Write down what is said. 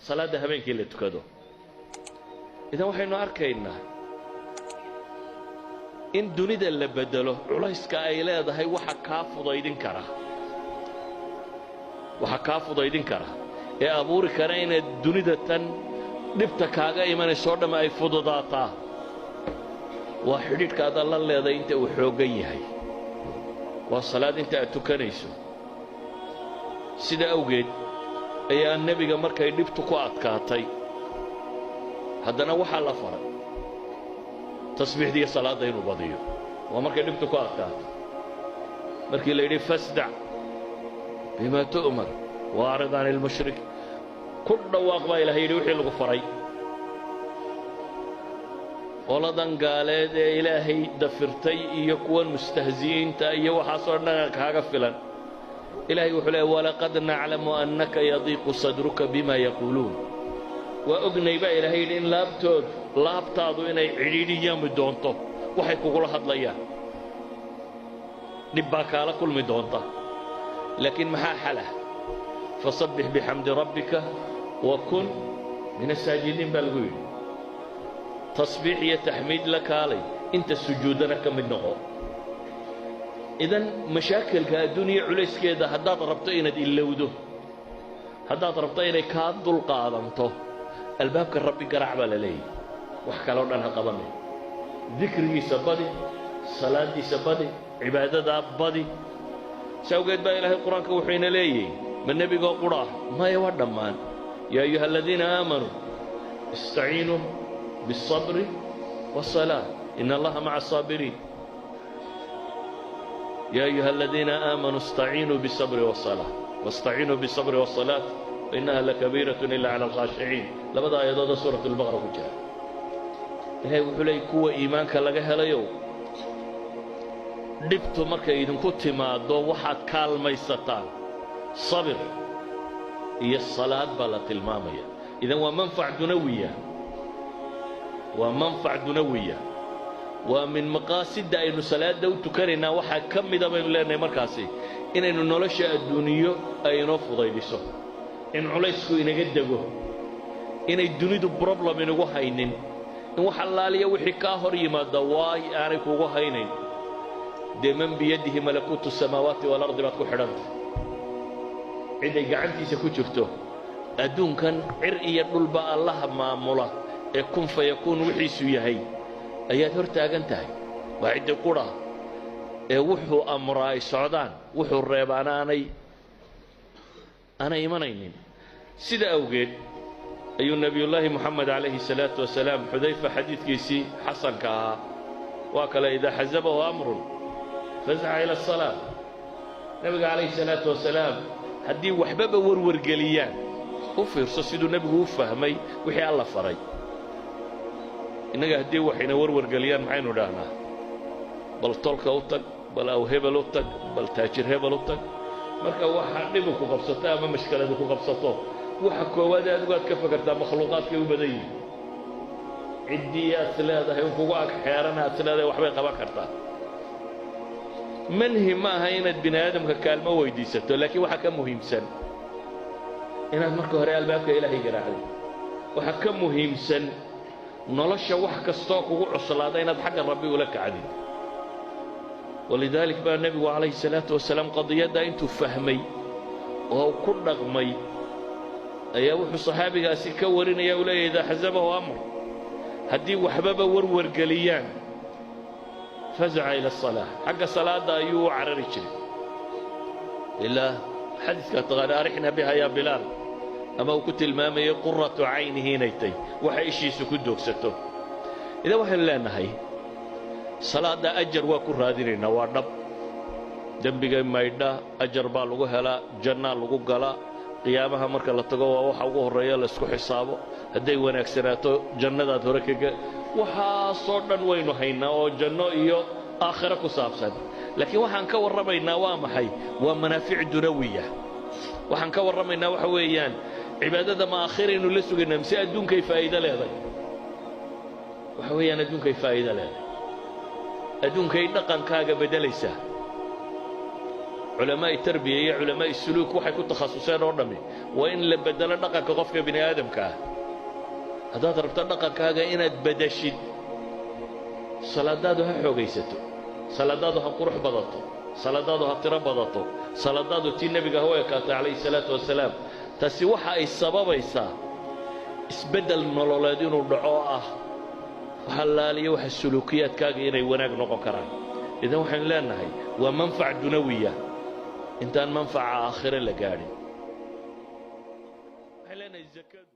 salaada habeenkii la tukado idan waxaynu arkaynaa in dunida la bedelo culayska ay leedahay waxa kaa fudaydin kara ee abuuri kara inaad dunida tan dhibta kaaga imanayso dhamma ay fududaataa waa xidhiidhkaada la leeday inta uu xooggan yahay waa salaad inta aad tukanayso sida awgeed ayaa nebiga markay dhibtu ku adkaatay haddana waxaa la faray tasbiixdiiyo salaadda inuu badiyo waa markay dhibtu ku adkaatay markii la yidhi fasdac bima tu'mar waacrid can ilmushrik ku dhawaaq baa ilahay yidhi wixii lagu faray qoladan gaaleed ee ilaahay dafirtay iyo kuwan mustahzi'iinta iyo waxaasoo dhan kaaga filan ilaahay wuxuu leeyahay walaqad naclamu annaka yadiiqu sadruka bima yaquuluun waa ognay baa ilaahay yidhi in laabtaadu inay cidhiidhiyami doonto waxay kugula hadlayaan dhib baa kaala kulmi doonta laakiin maxaa xalah fasabbix bixamdi rabbika wa kun min asaajidiin baa lagu yidhi tasbiix iyo taxmiid la kaalay inta sujuudana ka mid noqo idan mashaakilka adduuniya culayskeeda haddaad rabto inaad ilowdo haddaad rabto inay kaa dulqaadanto albaabka rabbi garaac baa la leeyahy wax kaloo dhan ha qabanay dikrigiisa badi salaadiisa badi cibaadadaa badi sawgeed baa ilaahay qur-aanka wuxuu ina leeyahay ma nebigoo qura maya waa dhammaan yaa ayuha aladiina aamanuu istaciinuu biالصabri wالصalaaة in allaha maca الصaabiriin يا أيها الذين آمنوا استعينوا بالصبر والصلاة واستعينوا بالصبر والصلاة فإنها لكبيرة إلا على الخاشعين لبدا آيات سورة البقرة كجاء إلهي وحلي كوة إيمانك لغا هلايو dhibtu markay idinku timaado waxaad kaalmaysataan sabir iyo salaad baa la tilmaamaya idan waa manfac dunawiya waa min maqaasida aynu salaada u tukanaynaa waxaa ka mida baynu leenahay markaasi inaynu nolosha adduuniyo ay inoo fudaydiso in culaysku inaga dego inay dunidu problem inagu haynin in wax allaaliya wixii kaa hor yimaada waay aanay kugu haynayn dee man biyadihi malakuutu samaawaati waalardi baad ku xidhanta ciday gacantiisa ku jirto adduunkan cir iyo dhulba allaha maamula ee kun fayakuun wixiisu yahay ayaad hor taagan tahay waa ciddi qura ee wuxuu amraa ay socdaan wuxuu reebaana aanay imanaynin sida awgeed ayuu nebiyullaahi moxamed calayhi salaatu wasalaam xudayfa xadiidkiisii xasanka ahaa waa kale idaa xasabahu amrun fasca ila asalaa nebiga calayhi salaatu wasalaam haddii waxbaba warwargeliyaan u fiirso siduu nebigu u fahmay wixii alla faray innaga haddii waxayna warwargeliyaan maxaynu dhahnaa bal tolka u tag bal aw hebel u tag bal taajir hebel u tag marka waxa dhibu ku qabsato ama mashkaladu ku qabsato waxa koowaad adigu aad ka fakartaa makhluuqaadkay u badan yihiin ciddii aad leedahay in kugu ag xeerana aad leedahay waxbay qaban kartaa manhi ma aha inaad bini aadamka kaalmo weydiisato laakiin waxa ka muhiimsan inaad marka hore albaabka ilaahay garaacday waxa ka muhiimsan nolosha wax kastoo kugu cuslaada inaad xagga rabbi ula kacdid walidaalika baa nebigu calayhi salaatu wasalaam qadiyadda intuu fahmay oo ku dhaqmay ayaa wuxuu saxaabigaasi ka warinaya uu leeyahay idaa xasabahu amr haddii waxbaba warwargeliyaan fazaca ila asalaa xagga salaadda ayuu u carari jiray ilaa xadiidka taqaana arixna biha yaa bilaal ama uu ku tilmaamayay quratu caynihi inay tahy waxa ishiisu ku doogsato idan waxaynu leenahay salaadda ajar waa ku raadinaynaa waa dhab dembiga maydha ajar baa lagu helaa jannaa lagu galaa qiyaamaha marka la tago waa waxa ugu horreeya la isku xisaabo hadday wanaagsanaato jannadaad hore kaga waxaasoo dhan waynu haynaa oo janno iyo aakhiro ku saabsan laakiin waxaan ka warramaynaa waa maxay waa manaafic dunawiya waxaan ka warramaynaa waxa weeyaan cibaadada ma aakhiraynu la sugaynaa mise adduunkay faa'iido leedahay waxa weeyaan adduunkay faa'iido leedahay adduunkay dhaqankaaga beddelaysaa culamaa'i tarbiya iyo culamaa'i suluuk waxay ku takhasuseen oo dhammi waa in la bedelo dhaqanka qofka bini aadamka ah haddaad rabto dhaqankaaga inaad bedeshid salaadaadu ha xoogaysato salaadaadu ha qurux badato salaadaadu ha tiro badato salaadaadu tii nebiga ha u ekaatay calayhi salaatu wasalaam taasi waxa ay sababaysaa isbeddel nololeed inuu dhaco oo ah waxa laaliya waxa suluukiyaadkaaga inay wanaag noqon karaan idan waxaan leenahay waa manfac dunawiya intaan manfaca aakhire la gaadhin waxaan leenahay zakadu